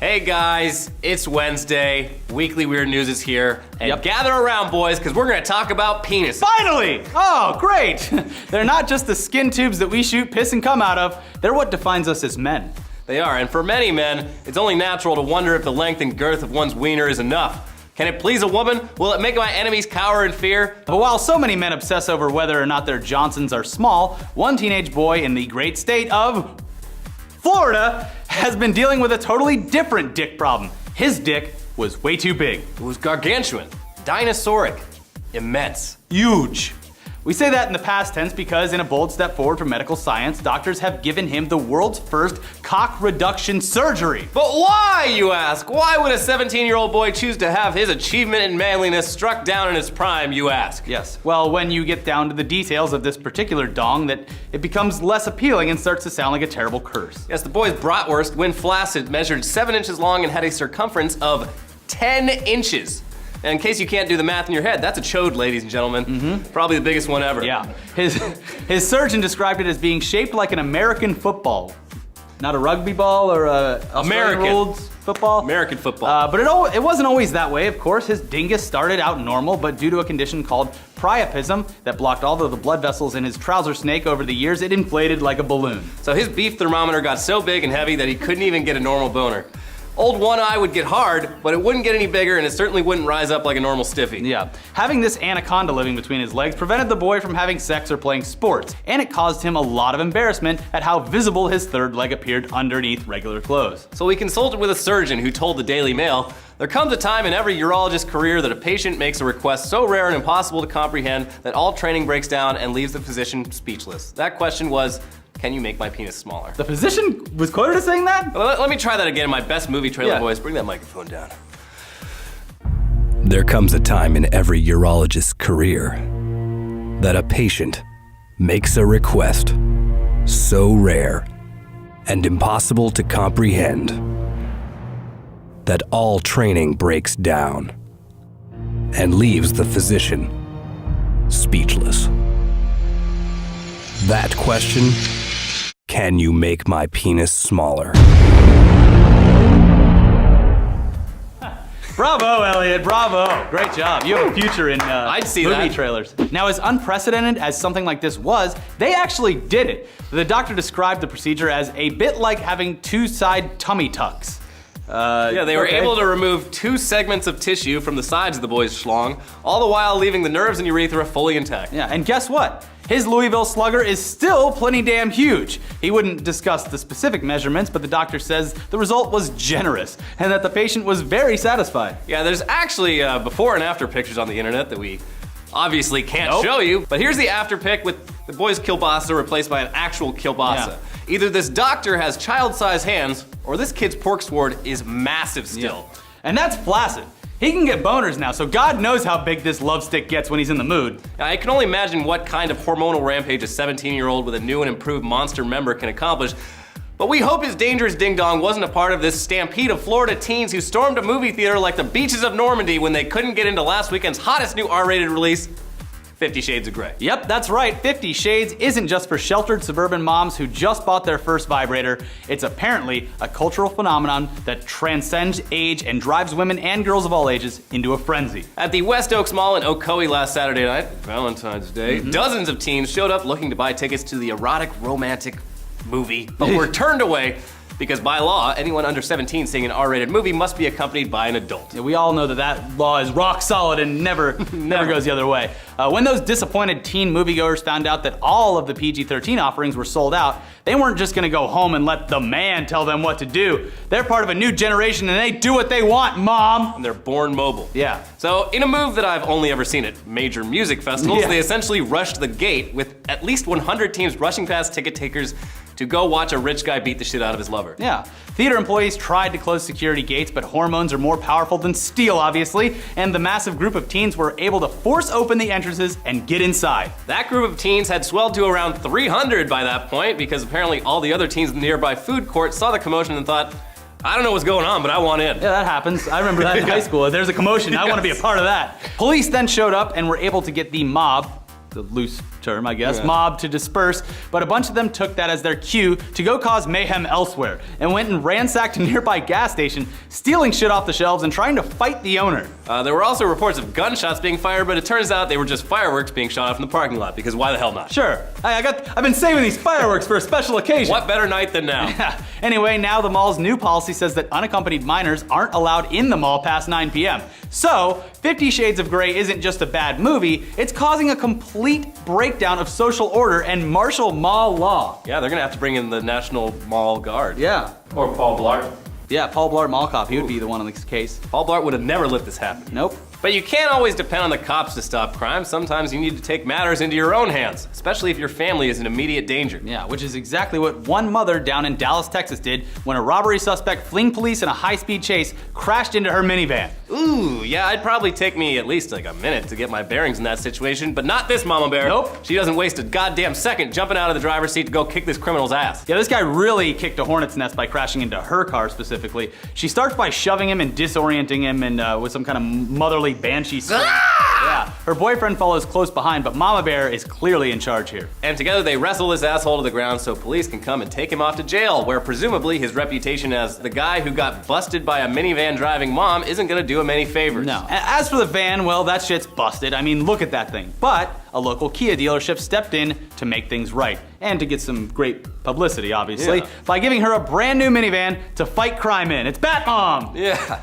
Hey guys, it's Wednesday. Weekly Weird News is here. And gather around, boys, because we're going to talk about penis. Finally! Oh, great! They're not just the skin tubes that we shoot piss and cum out of, they're what defines us as men. They are, and for many men, it's only natural to wonder if the length and girth of one's wiener is enough. Can it please a woman? Will it make my enemies cower in fear? But while so many men obsess over whether or not their Johnsons are small, one teenage boy in the great state of Florida has been dealing with a totally different dick problem. His dick was way too big. It was gargantuan, dinosauric, immense. Huge. We say that in the past tense because in a bold step forward for medical science, doctors have given him the world's first cock reduction surgery. But why, you ask? Why would a 17-year-old boy choose to have his achievement in manliness struck down in his prime, you ask? Yes, well, when you get down to the details of this particular dong, that it becomes less appealing and starts to sound like a terrible curse. Yes, the boy's bratwurst, when flaccid, measured 7 inches long and had a circumference of 10 inches. And in case you can't do the math in your head, that's a chode, ladies and gentlemen. Probably the biggest one ever. Yeah. His surgeon described it as being shaped like an American football. Not a rugby ball or a American rules football. American football. But it wasn't always that way, of course. His dingus started out normal, but due to a condition called priapism that blocked all of the blood vessels in his trouser snake over the years, it inflated like a balloon. So his beef thermometer got so big and heavy that he couldn't even get a normal boner. Old one eye would get hard, but it wouldn't get any bigger and it certainly wouldn't rise up like a normal stiffy. Yeah. Having this anaconda living between his legs prevented the boy from having sex or playing sports, and it caused him a lot of embarrassment at how visible his third leg appeared underneath regular clothes. So we consulted with a surgeon who told the Daily Mail, there comes a time in every urologist's career that a patient makes a request so rare and impossible to comprehend that all training breaks down and leaves the physician speechless. That question was, can you make my penis smaller? The physician was quoted as saying that? Let me try that again in my best movie trailer voice. Bring that microphone down. There comes a time in every urologist's career that a patient makes a request so rare and impossible to comprehend that all training breaks down and leaves the physician speechless. That question: can you make my penis smaller? Bravo, Elliot, bravo. Great job. You have a future in I'd see movie that. trailers. Now, as unprecedented as something like this was, they actually did it. The doctor described the procedure as a bit like having two side tummy tucks. They were able to remove 2 segments of tissue from the sides of the boy's schlong, all the while leaving the nerves and urethra fully intact. Yeah, and guess what? His Louisville Slugger is still plenty damn huge. He wouldn't discuss the specific measurements, but the doctor says the result was generous and that the patient was very satisfied. Yeah, there's actually before and after pictures on the internet that we obviously can't show you, but here's the after pic with the boy's kielbasa replaced by an actual kielbasa. Yeah. Either this doctor has child-sized hands, or this kid's pork sword is massive still. Yeah. And that's flaccid. He can get boners now, so God knows how big this love stick gets when he's in the mood. I can only imagine what kind of hormonal rampage a 17-year-old with a new and improved monster member can accomplish. But we hope his dangerous ding-dong wasn't a part of this stampede of Florida teens who stormed a movie theater like the beaches of Normandy when they couldn't get into last weekend's hottest new R-rated release, 50 Shades of Grey. Yep, that's right. 50 Shades isn't just for sheltered suburban moms who just bought their first vibrator. It's apparently a cultural phenomenon that transcends age and drives women and girls of all ages into a frenzy. At the West Oaks Mall in Ocoee last Saturday night, Valentine's Day, dozens of teens showed up looking to buy tickets to the erotic romantic movie, but were turned away because by law, anyone under 17 seeing an R-rated movie must be accompanied by an adult. Yeah, we all know that law is rock solid and never goes the other way. When those disappointed teen moviegoers found out that all of the PG-13 offerings were sold out, they weren't just gonna go home and let the man tell them what to do. They're part of a new generation and they do what they want, Mom! And they're born mobile. Yeah. So in a move that I've only ever seen at major music festivals, they essentially rushed the gate with at least 100 teams rushing past ticket takers to go watch a rich guy beat the shit out of his lover. Yeah. Theater employees tried to close security gates, but hormones are more powerful than steel, obviously, and the massive group of teens were able to force open the entrances and get inside. That group of teens had swelled to around 300 by that point because apparently all the other teens in the nearby food court saw the commotion and thought, I don't know what's going on, but I want in. Yeah, that happens. I remember that in high school. If there's a commotion, I want to be a part of that. Police then showed up and were able to get the mob, the loose term, I guess, mob to disperse, but a bunch of them took that as their cue to go cause mayhem elsewhere and went and ransacked a nearby gas station, stealing shit off the shelves and trying to fight the owner. There were also reports of gunshots being fired, but it turns out they were just fireworks being shot off in the parking lot, because why the hell not? Sure. I've been saving these fireworks for a special occasion. What better night than now? Anyway, now the mall's new policy says that unaccompanied minors aren't allowed in the mall past 9 p.m. So, 50 Shades of Grey isn't just a bad movie, it's causing a complete breakdown of social order and martial mall law. Yeah, they're gonna have to bring in the National Mall Guard. Yeah. Or Paul Blart. Yeah, Paul Blart Mall Cop, he would be the one in this case. Paul Blart would have never let this happen. Nope. But you can't always depend on the cops to stop crime. Sometimes you need to take matters into your own hands, especially if your family is in immediate danger. Yeah, which is exactly what one mother down in Dallas, Texas did when a robbery suspect fleeing police in a high-speed chase crashed into her minivan. Ooh, yeah, it'd probably take me at least like a minute to get my bearings in that situation, but not this Mama Bear. Nope. She doesn't waste a goddamn second jumping out of the driver's seat to go kick this criminal's ass. Yeah, this guy really kicked a hornet's nest by crashing into her car specifically. She starts by shoving him and disorienting him and with some kind of motherly banshee scream. Yeah, her boyfriend follows close behind, but Mama Bear is clearly in charge here. And together they wrestle this asshole to the ground so police can come and take him off to jail, where presumably his reputation as the guy who got busted by a minivan driving mom isn't gonna do him any favors. No. As for the van, well, that shit's busted. I mean, look at that thing. But a local Kia dealership stepped in to make things right, and to get some great publicity, obviously, by giving her a brand new minivan to fight crime in. It's Bat Mom! Yeah.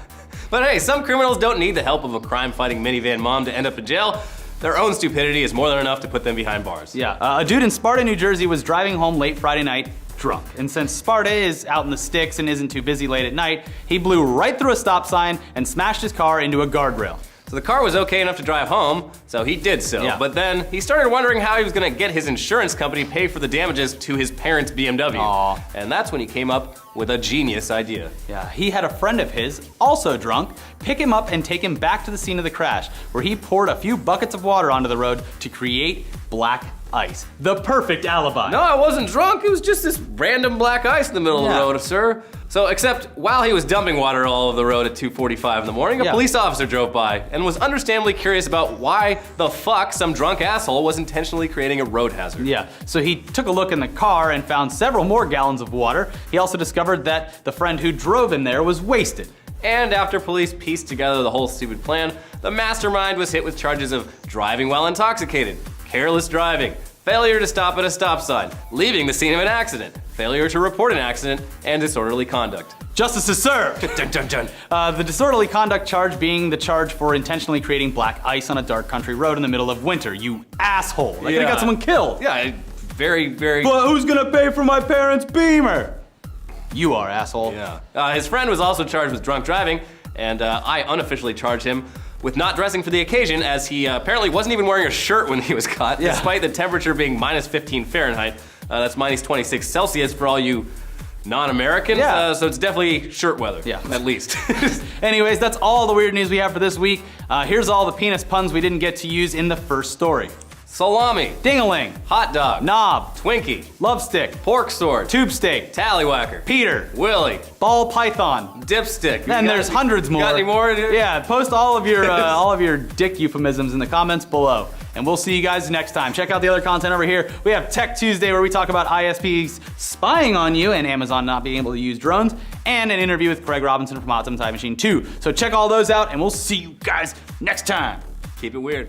But hey, some criminals don't need the help of a crime-fighting minivan mom to end up in jail. Their own stupidity is more than enough to put them behind bars. Yeah, a dude in Sparta, New Jersey was driving home late Friday night drunk. And since Sparta is out in the sticks and isn't too busy late at night, he blew right through a stop sign and smashed his car into a guardrail. So the car was okay enough to drive home, so he did so. Yeah. But then he started wondering how he was gonna get his insurance company to pay for the damages to his parents' BMW. Aww. And that's when he came up with a genius idea. Yeah, he had a friend of his, also drunk, pick him up and take him back to the scene of the crash, where he poured a few buckets of water onto the road to create black ice. The perfect alibi. No, I wasn't drunk. It was just this random black ice in the middle of the road, sir. So, except while he was dumping water all over the road at 2:45 in the morning, a police officer drove by and was understandably curious about why the fuck some drunk asshole was intentionally creating a road hazard. Yeah, so he took a look in the car and found several more gallons of water. He also discovered that the friend who drove him there was wasted. And after police pieced together the whole stupid plan, the mastermind was hit with charges of driving while intoxicated, careless driving, failure to stop at a stop sign, leaving the scene of an accident, failure to report an accident, and disorderly conduct. Justice is served! Dun, dun, dun. The disorderly conduct charge being the charge for intentionally creating black ice on a dark country road in the middle of winter. You asshole! That could've got someone killed! Yeah, very, very... But who's gonna pay for my parents' Beamer? You are, asshole. Yeah. His friend was also charged with drunk driving, and I unofficially charged him with not dressing for the occasion, as he apparently wasn't even wearing a shirt when he was caught, despite the temperature being minus 15 Fahrenheit. That's minus 26 Celsius for all you non-Americans, so it's definitely shirt weather, at least. Anyways, that's all the weird news we have for this week. Here's all the penis puns we didn't get to use in the first story. Salami, Ding-a-ling, hot dog, knob, Twinkie, love stick, pork sword, tube steak, tallywhacker, Peter, Willie, ball python, dipstick. and there's hundreds more. Got any more? Yeah, post all of your dick euphemisms in the comments below. And we'll see you guys next time. Check out the other content over here. We have Tech Tuesday, where we talk about ISPs spying on you and Amazon not being able to use drones, and an interview with Craig Robinson from Awesome Time Machine 2. So check all those out, and we'll see you guys next time. Keep it weird.